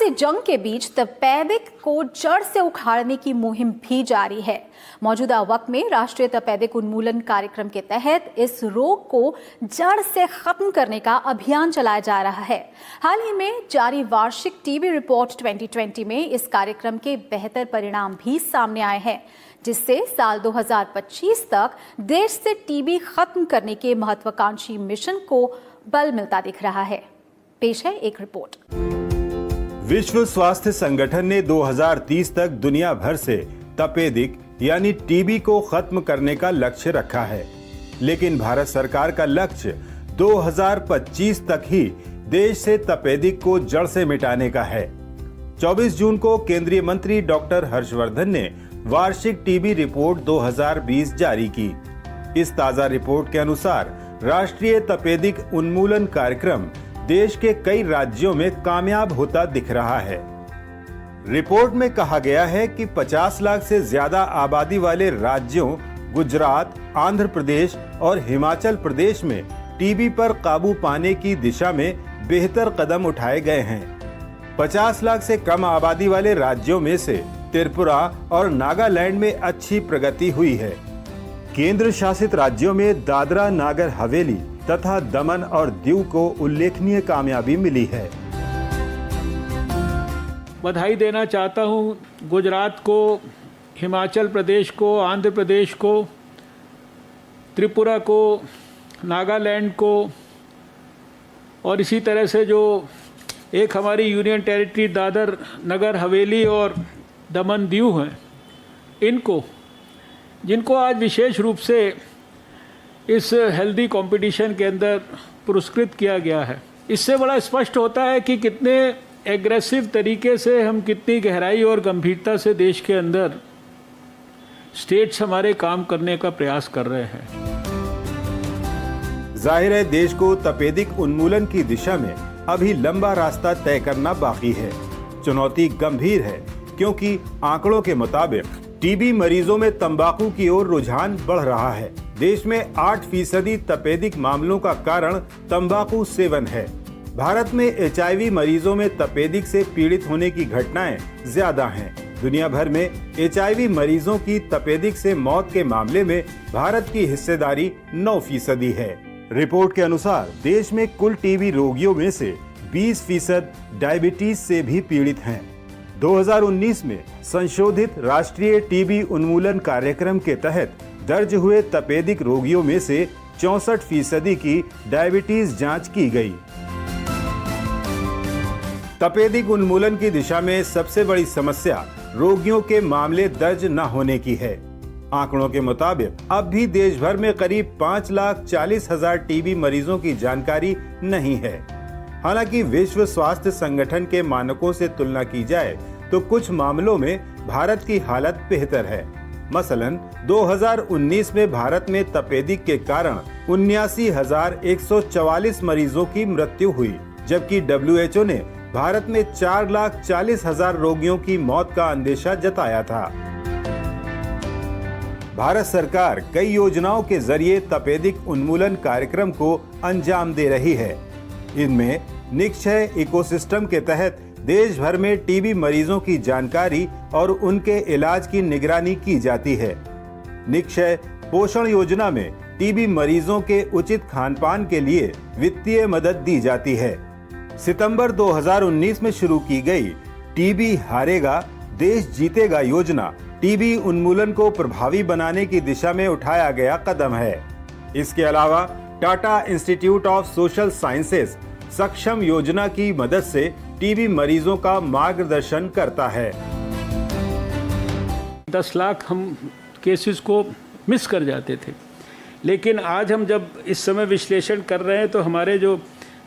सी जंग के बीच तपेदिक को जड़ से उखाड़ने की मुहिम भी जारी है। मौजूदा वक्त में राष्ट्रीय तपेदिक उन्मूलन कार्यक्रम के तहत इस रोग को जड़ से खत्म करने का अभियान चलाया जा रहा है। हाल ही में जारी वार्षिक टीबी रिपोर्ट 2020 में इस कार्यक्रम के बेहतर परिणाम भी सामने आए हैं, जिससे साल 2025 तक देश से टीबी खत्म करने के महत्वाकांक्षी मिशन को बल मिलता दिख रहा है। पेश है एक रिपोर्ट। विश्व स्वास्थ्य संगठन ने 2030 तक दुनिया भर से तपेदिक यानी टीबी को खत्म करने का लक्ष्य रखा है, लेकिन भारत सरकार का लक्ष्य 2025 तक ही देश से तपेदिक को जड़ से मिटाने का है। 24 जून को केंद्रीय मंत्री डॉक्टर हर्षवर्धन ने वार्षिक टीबी रिपोर्ट 2020 जारी की। इस ताजा रिपोर्ट के अनुसार राष्ट्रीय तपेदिक उन्मूलन कार्यक्रम देश के कई राज्यों में कामयाब होता दिख रहा है। रिपोर्ट में कहा गया है कि 50 लाख से ज्यादा आबादी वाले राज्यों गुजरात, आंध्र प्रदेश और हिमाचल प्रदेश में टीबी पर काबू पाने की दिशा में बेहतर कदम उठाए गए हैं। 50 लाख से कम आबादी वाले राज्यों में से त्रिपुरा और नागालैंड में अच्छी प्रगति हुई है। केंद्र शासित राज्यों में दादरा नागर हवेली तथा दमन और दीव को उल्लेखनीय कामयाबी मिली है। बधाई देना चाहता हूं गुजरात को, हिमाचल प्रदेश को, आंध्र प्रदेश को, त्रिपुरा को, नागालैंड को और इसी तरह से जो एक हमारी यूनियन टेरिटरी दादर नगर हवेली और दमन दीव हैं, इनको जिनको आज विशेष रूप से इस हेल्दी कंपटीशन के अंदर पुरस्कृत किया गया है। इससे बड़ा स्पष्ट होता है कि कितने एग्रेसिव तरीके से हम कितनी गहराई और गंभीरता से देश के अंदर स्टेट्स हमारे काम करने का प्रयास कर रहे हैं। जाहिर है देश को तपेदिक उन्मूलन की दिशा में अभी लंबा रास्ता तय करना बाकी है। चुनौती गंभीर है क्योंकि आंकड़ों के मुताबिक टीबी मरीजों में तंबाकू की ओर रुझान बढ़ रहा है। देश में 8% तपेदिक मामलों का कारण तंबाकू सेवन है। भारत में HIV मरीजों में तपेदिक से पीड़ित होने की घटनाएं ज्यादा हैं। दुनिया भर में HIV मरीजों की तपेदिक से मौत के मामले में भारत की हिस्सेदारी 9% है। रिपोर्ट के अनुसार देश में कुल टीबी रोगियों में से 20% डायबिटीज से भी पीड़ित हैं। 2019 में संशोधित राष्ट्रीय टीबी उन्मूलन कार्यक्रम के तहत दर्ज हुए तपेदिक रोगियों में से 64% की डायबिटीज जांच की गई। तपेदिक उन्मूलन की दिशा में सबसे बड़ी समस्या रोगियों के मामले दर्ज न होने की है। आंकड़ों के मुताबिक अब भी देश भर में करीब 5,40,000 टीबी मरीजों की जानकारी नहीं है। हालांकि विश्व स्वास्थ्य संगठन के मानकों से तुलना की जाए तो कुछ मामलों में भारत की हालत बेहतर है। मसलन 2019 में भारत में तपेदिक के कारण 79,144 मरीजों की मृत्यु हुई, जबकि WHO ने भारत में 4,40,000 रोगियों की मौत का अंदेशा जताया था। भारत सरकार कई योजनाओं के जरिए तपेदिक उन्मूलन कार्यक्रम को अंजाम दे रही है। इनमें निक्षय इकोसिस्टम के तहत देश भर में टीबी मरीजों की जानकारी और उनके इलाज की निगरानी की जाती है। निक्षय पोषण योजना में टीबी मरीजों के उचित खानपान के लिए वित्तीय मदद दी जाती है। सितंबर 2019 में शुरू की गई टीबी हारेगा देश जीतेगा योजना टीबी उन्मूलन को प्रभावी बनाने की दिशा में उठाया गया कदम है। इसके अलावा Tata institute of social sciences सक्षम योजना की मदद से टीबी मरीजों का मार्गदर्शन करता है। 10 लाख हम केसेस को मिस कर जाते थे, लेकिन आज हम जब इस समय विश्लेषण कर रहे हैं तो हमारे जो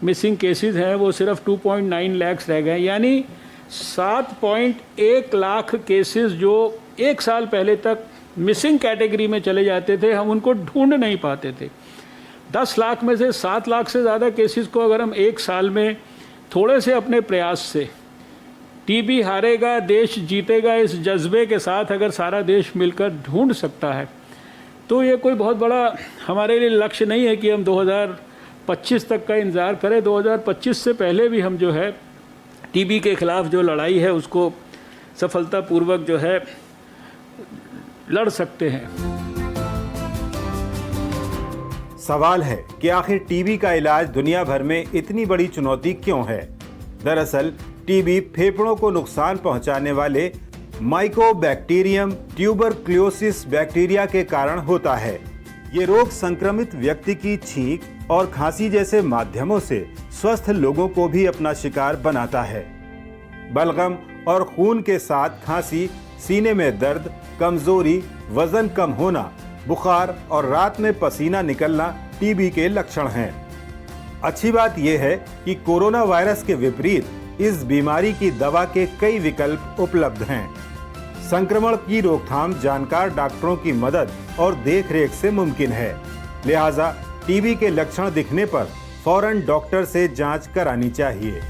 मिसिंग केसेस हैं वो सिर्फ 2.9 लाख रह गए, यानी 7.1 लाख केसेस जो एक साल पहले तक मिसिंग कैटेगरी में चले जाते थे, हम उनको ढूंढ नहीं पाते थे। 10 लाख में से 7 लाख से ज़्यादा केसेस को अगर हम एक साल में थोड़े से अपने प्रयास से टीबी हारेगा देश जीतेगा इस जज्बे के साथ अगर सारा देश मिलकर ढूंढ सकता है तो ये कोई बहुत बड़ा हमारे लिए लक्ष्य नहीं है कि हम 2025 तक का इंतज़ार करें। 2025 से पहले भी हम जो है टीबी के खिलाफ जो लड़ाई है उसको सफलतापूर्वक जो है लड़ सकते हैं। सवाल है कि आखिर टीबी का इलाज दुनिया भर में इतनी बड़ी चुनौती क्यों है? दरअसल टीबी फेफड़ों को नुकसान पहुंचाने वाले माइकोबैक्टीरियम ट्यूबरक्लोसिस बैक्टीरिया के कारण होता है। ये रोग संक्रमित व्यक्ति की छींक और खांसी जैसे माध्यमों से स्वस्थ लोगों को भी अपना शिकार बनाता है। बलगम और खून के साथ खांसी, सीने में दर्द, कमजोरी, वजन कम होना, बुखार और रात में पसीना निकलना टीबी के लक्षण हैं। अच्छी बात यह है कि कोरोना वायरस के विपरीत इस बीमारी की दवा के कई विकल्प उपलब्ध हैं। संक्रमण की रोकथाम जानकार डॉक्टरों की मदद और देखरेख से मुमकिन है। लिहाजा टीबी के लक्षण दिखने पर फौरन डॉक्टर से जांच करानी चाहिए।